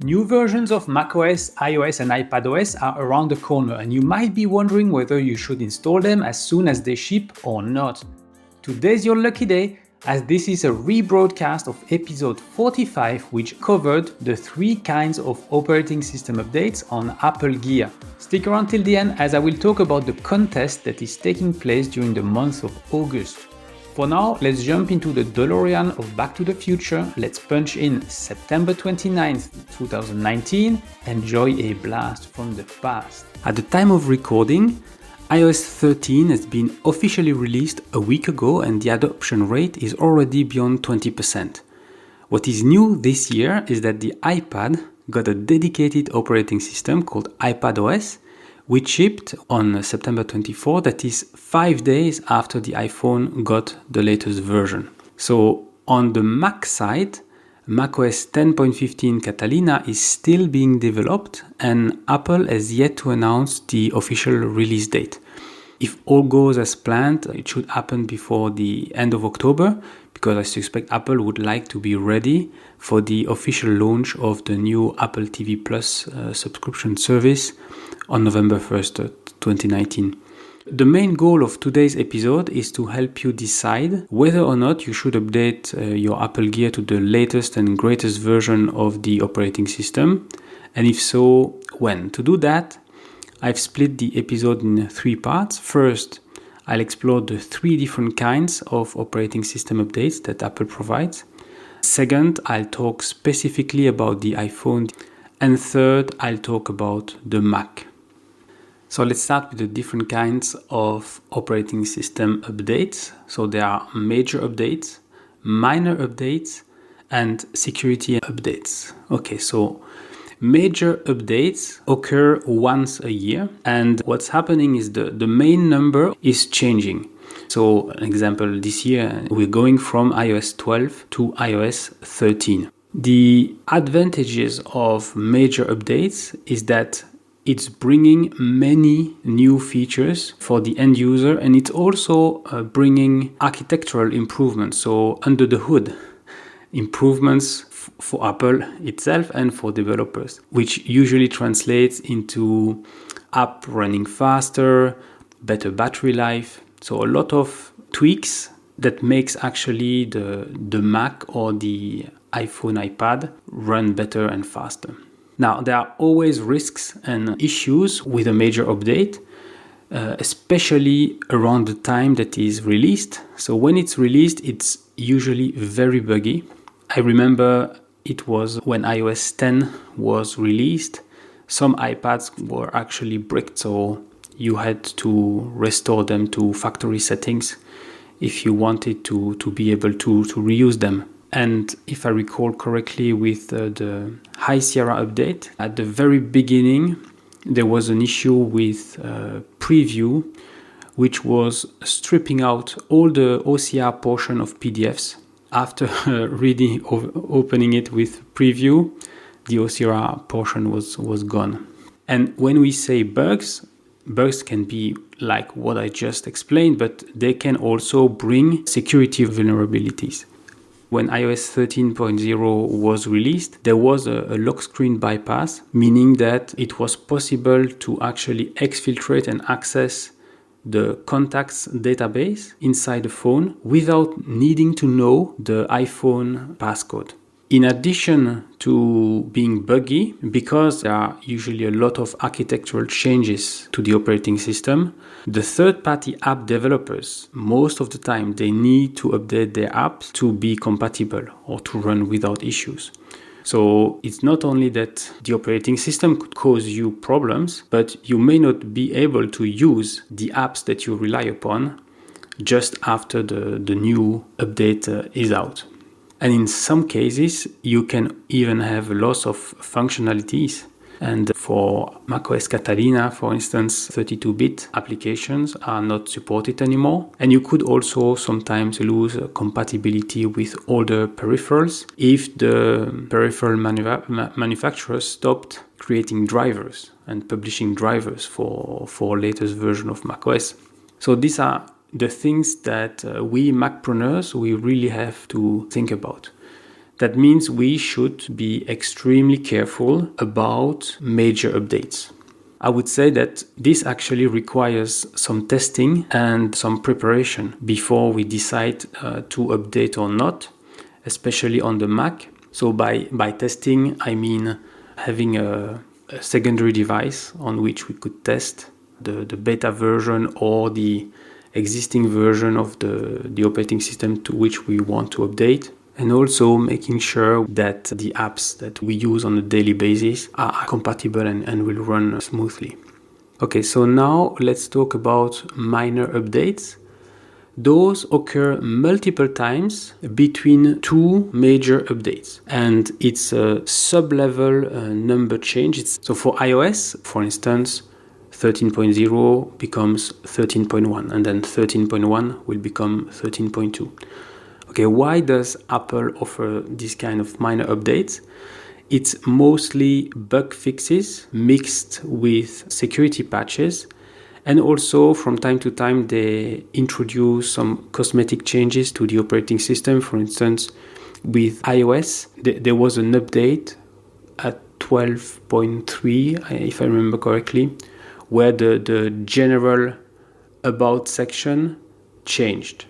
New versions of macOS, iOS and iPadOS are around the corner, and you might be wondering whether you should install them as soon as they ship or not. Today's your lucky day, as this is a rebroadcast of episode 45, which covered the 3 kinds of operating system updates on Apple Gear. Stick around till the end, as I will talk about the contest that is taking place during the month of August. For now, let's jump into the DeLorean of Back to the Future. Let's punch in September 29th, 2019. Enjoy a blast from the past. At the time of recording, iOS 13 has been officially released a week ago and the adoption rate is already beyond 20%. What is new this year is that the iPad got a dedicated operating system called iPadOS, which shipped on September 24, that is 5 days after the iPhone got the latest version. So on the Mac side, macOS 10.15 Catalina is still being developed and Apple has yet to announce the official release date. If all goes as planned, it should happen before the end of October, because I suspect Apple would like to be ready for the official launch of the new Apple TV Plus subscription service on November 1st, 2019. The main goal of today's episode is to help you decide whether or not you should update your Apple Gear to the latest and greatest version of the operating system, and if so, when. To do that, I've split the episode in 3 parts. First, I'll explore the 3 different kinds of operating system updates that Apple provides. Second, I'll talk specifically about the iPhone. And third, I'll talk about the Mac. So let's start with the different kinds of operating system updates. So there are major updates, minor updates, and security updates. Okay, so major updates occur once a year, and what's happening is the main number is changing. So an example, this year we're going from iOS 12 to iOS 13. The advantages of major updates is that it's bringing many new features for the end user, and it's also bringing architectural improvements, so under the hood improvements for Apple itself and for developers, which usually translates into app running faster, better battery life. So a lot of tweaks that makes actually the Mac or the iPhone, iPad run better and faster. Now, there are always risks and issues with a major update, especially around the time that is released. So when it's released, it's usually very buggy. I remember it was when iOS 10 was released, some iPads were actually bricked, so you had to restore them to factory settings if you wanted to be able to reuse them. And if I recall correctly, with the High Sierra update, at the very beginning, there was an issue with Preview, which was stripping out all the OCR portion of PDFs. After opening it with Preview, the OCR portion was gone. And when we say bugs can be like what I just explained, but they can also bring security vulnerabilities. When iOS 13.0 was released, there was a lock screen bypass, meaning that it was possible to actually exfiltrate and access the contacts database inside the phone without needing to know the iPhone passcode. In addition to being buggy, because there are usually a lot of architectural changes to the operating system, the third-party app developers, most of the time, they need to update their apps to be compatible or to run without issues. So it's not only that the operating system could cause you problems, but you may not be able to use the apps that you rely upon just after the new update is out. And in some cases, you can even have loss of functionalities. And for macOS Catalina, for instance, 32-bit applications are not supported anymore. And you could also sometimes lose compatibility with older peripherals if the peripheral manufacturers stopped creating drivers and publishing drivers for latest version of macOS. So these are the things that we Macpreneurs, we really have to think about. That means we should be extremely careful about major updates. I would say that this actually requires some testing and some preparation before we decide to update or not, especially on the Mac. So by testing, I mean having a secondary device on which we could test the beta version or the existing version of the operating system to which we want to update. And also making sure that the apps that we use on a daily basis are compatible and will run smoothly. Okay, so now let's talk about minor updates. Those occur multiple times between two major updates, and it's a sub-level number change. So for iOS, for instance, 13.0 becomes 13.1, and then 13.1 will become 13.2. Okay, why does Apple offer this kind of minor updates? It's mostly bug fixes mixed with security patches, and also from time to time they introduce some cosmetic changes to the operating system. For instance, with iOS, there was an update at 12.3, if I remember correctly, where the general about section changed.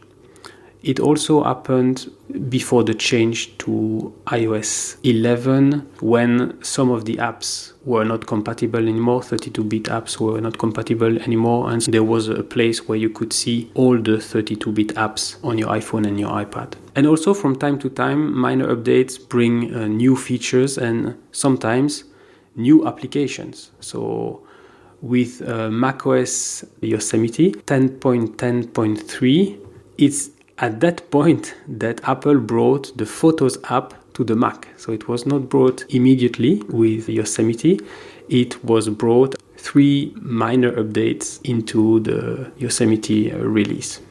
It also happened before the change to iOS 11 when some of the apps were not compatible anymore, 32-bit apps were not compatible anymore, and there was a place where you could see all the 32-bit apps on your iPhone and your iPad. And also from time to time, minor updates bring new features and sometimes new applications. So with macOS Yosemite 10.10.3, it's at that point that Apple brought the Photos app to the Mac. So it was not brought immediately with Yosemite. It was brought 3 minor updates into the Yosemite release.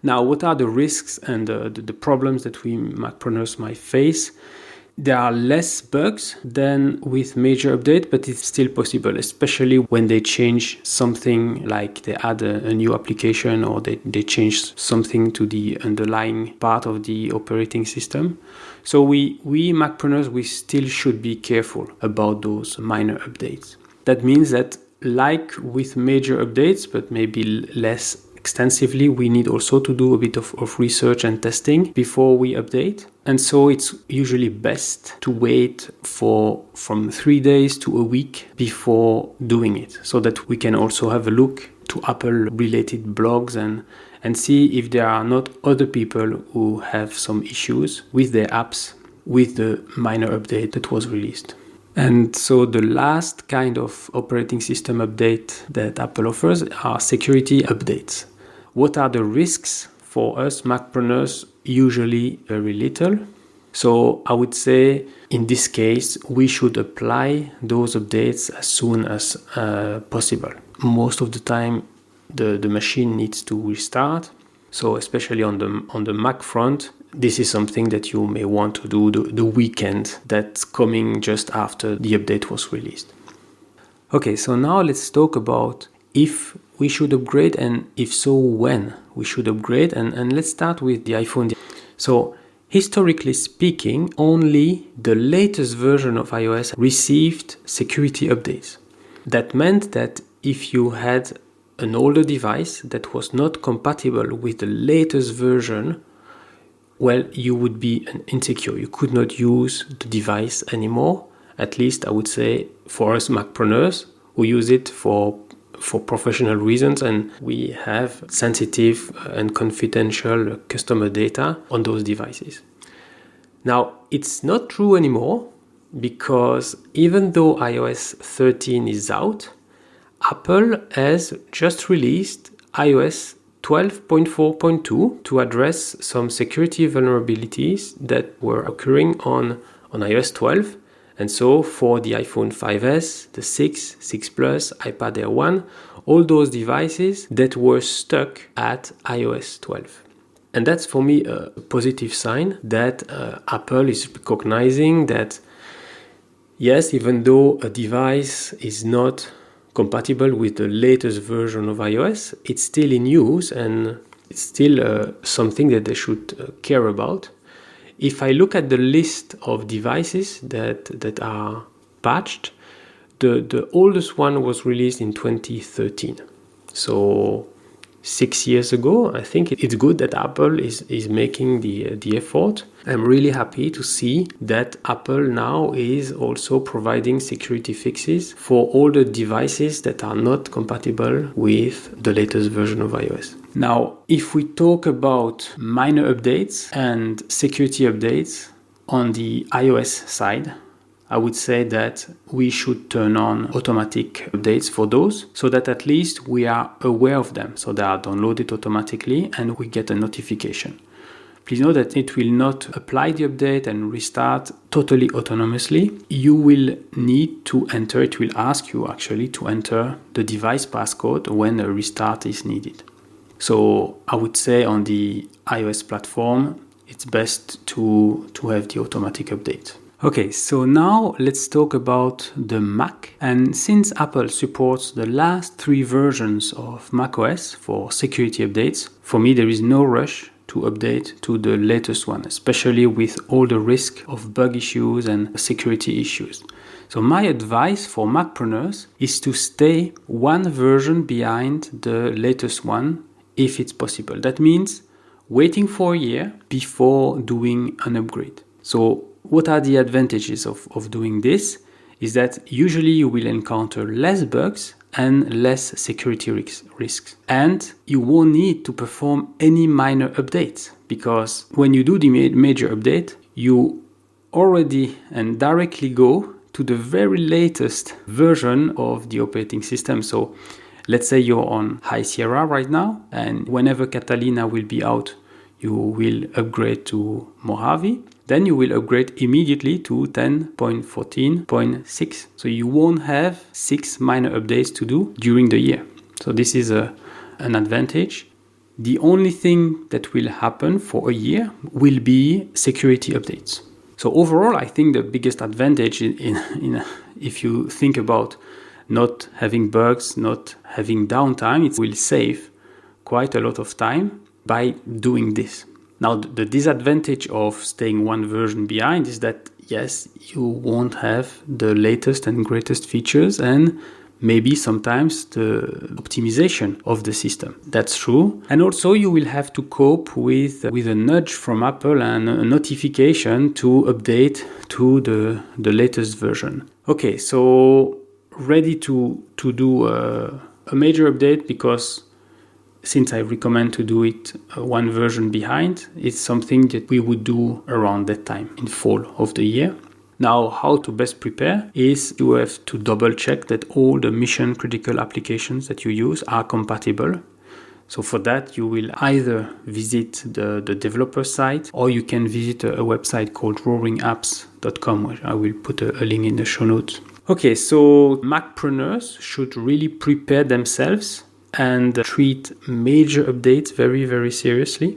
Now, what are the risks and the problems that we Macpreneurs might face? There are less bugs than with major update, but it's still possible, especially when they change something, like they add a new application or they change something to the underlying part of the operating system. So we Macpreneurs, we still should be careful about those minor updates. That means that like with major updates, but maybe less extensively, we need also to do a bit of research and testing before we update. And so it's usually best to wait for from 3 days to a week before doing it, so that we can also have a look to Apple related blogs and see if there are not other people who have some issues with their apps with the minor update that was released. And so the last kind of operating system update that Apple offers are security updates. What are the risks for us Macpreneurs? Usually very little. So I would say in this case, we should apply those updates as soon as possible. Most of the time, the machine needs to restart. So especially on the Mac front, this is something that you may want to do the weekend that's coming just after the update was released. Okay, so now let's talk about if we should upgrade, and if so, when we should upgrade. And let's start with the iPhone. So historically speaking, only the latest version of iOS received security updates. That meant that if you had an older device that was not compatible with the latest version, well, you would be insecure. You could not use the device anymore. At least I would say for us Macpreneurs who use it for professional reasons, and we have sensitive and confidential customer data on those devices. Now, it's not true anymore, because even though iOS 13 is out, Apple has just released iOS 12.4.2 to address some security vulnerabilities that were occurring on iOS 12. And so for the iPhone 5S, the 6, 6 Plus, iPad Air 1, all those devices that were stuck at iOS 12. And that's for me a positive sign that Apple is recognizing that, yes, even though a device is not compatible with the latest version of iOS, it's still in use and it's still something that they should care about. if I look at the list of devices that are patched, the oldest one was released in 2013. So 6 years ago. I think it's good that Apple is making the effort. I'm really happy to see that Apple now is also providing security fixes for all the devices that are not compatible with the latest version of iOS. Now, if we talk about minor updates and security updates on the iOS side, I would say that we should turn on automatic updates for those so that at least we are aware of them. So they are downloaded automatically and we get a notification. Please know that it will not apply the update and restart totally autonomously. You will need to enter, it will ask you actually to enter the device passcode when a restart is needed. So I would say on the iOS platform, it's best to have the automatic update. Okay, so now let's talk about the Mac. And since Apple supports the last 3 versions of macOS for security updates, for me there is no rush to update to the latest one, especially with all the risk of bug issues and security issues. So my advice for Macpreneurs is to stay one version behind the latest one if it's possible. That means waiting for a year before doing an upgrade. So what are the advantages of doing this? Is that usually you will encounter less bugs and less security risks. And you won't need to perform any minor updates, because when you do the major update, you already and directly go to the very latest version of the operating system. So let's say you're on High Sierra right now, and whenever Catalina will be out, you will upgrade to Mojave. Then you will upgrade immediately to 10.14.6. So you won't have 6 minor updates to do during the year. So this is an advantage. The only thing that will happen for a year will be security updates. So overall, I think the biggest advantage in if you think about not having bugs, not having downtime, it will save quite a lot of time by doing this. Now, the disadvantage of staying one version behind is that, yes, you won't have the latest and greatest features and maybe sometimes the optimization of the system. That's true. And also you will have to cope with a nudge from Apple and a notification to update to the latest version. Okay, so ready to do a major update, because since I recommend to do it one version behind, it's something that we would do around that time in fall of the year. Now, how to best prepare is you have to double check that all the mission critical applications that you use are compatible. So for that, you will either visit the developer site, or you can visit a website called roaringapps.com, which I will put a link in the show notes. Okay, so Macpreneurs should really prepare themselves and treat major updates very, very seriously.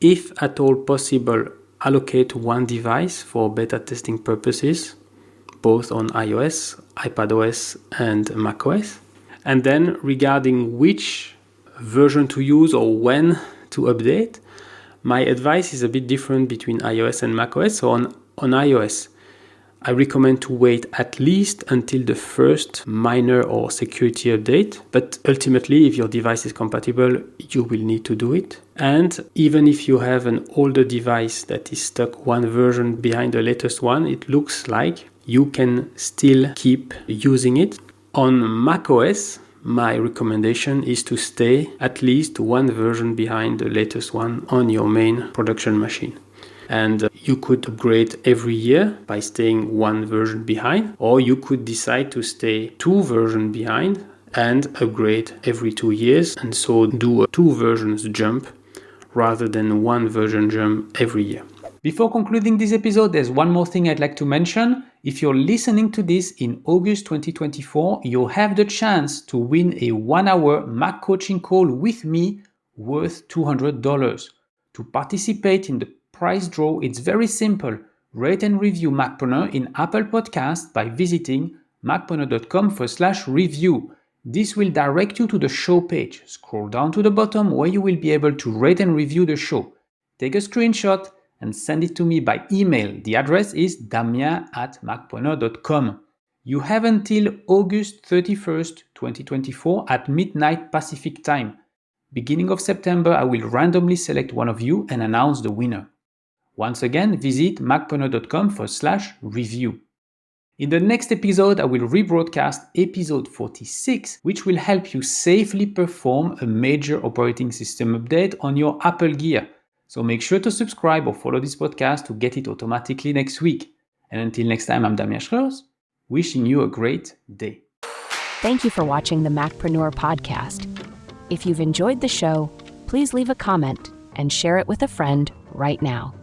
If at all possible, allocate one device for beta testing purposes, both on iOS, iPadOS, and macOS. And then regarding which version to use or when to update, my advice is a bit different between iOS and macOS. So on iOS, I recommend to wait at least until the first minor or security update. But ultimately, if your device is compatible, you will need to do it. And even if you have an older device that is stuck one version behind the latest one, it looks like you can still keep using it. On macOS, my recommendation is to stay at least one version behind the latest one on your main production machine. And you could upgrade every year by staying one version behind, or you could decide to stay 2 versions behind and upgrade every 2 years, and so do a 2 versions jump rather than 1 version jump every year. Before concluding this episode, there's one more thing I'd like to mention. If you're listening to this in August 2024, you'll have the chance to win a 1-hour Mac coaching call with me worth $200. To participate in the prize draw, it's very simple. Rate and review Macpreneur in Apple Podcasts by visiting macpreneur.com/review. This will direct you to the show page. Scroll down to the bottom where you will be able to rate and review the show. Take a screenshot and send it to me by email. The address is damien@macpreneur.com. You have until August 31st, 2024 at midnight Pacific time. Beginning of September, I will randomly select one of you and announce the winner. Once again, visit macpreneur.com/review. In the next episode, I will rebroadcast episode 46, which will help you safely perform a major operating system update on your Apple Gear. So make sure to subscribe or follow this podcast to get it automatically next week. And until next time, I'm Damien Schreurs, wishing you a great day. Thank you for watching the Macpreneur podcast. If you've enjoyed the show, please leave a comment and share it with a friend right now.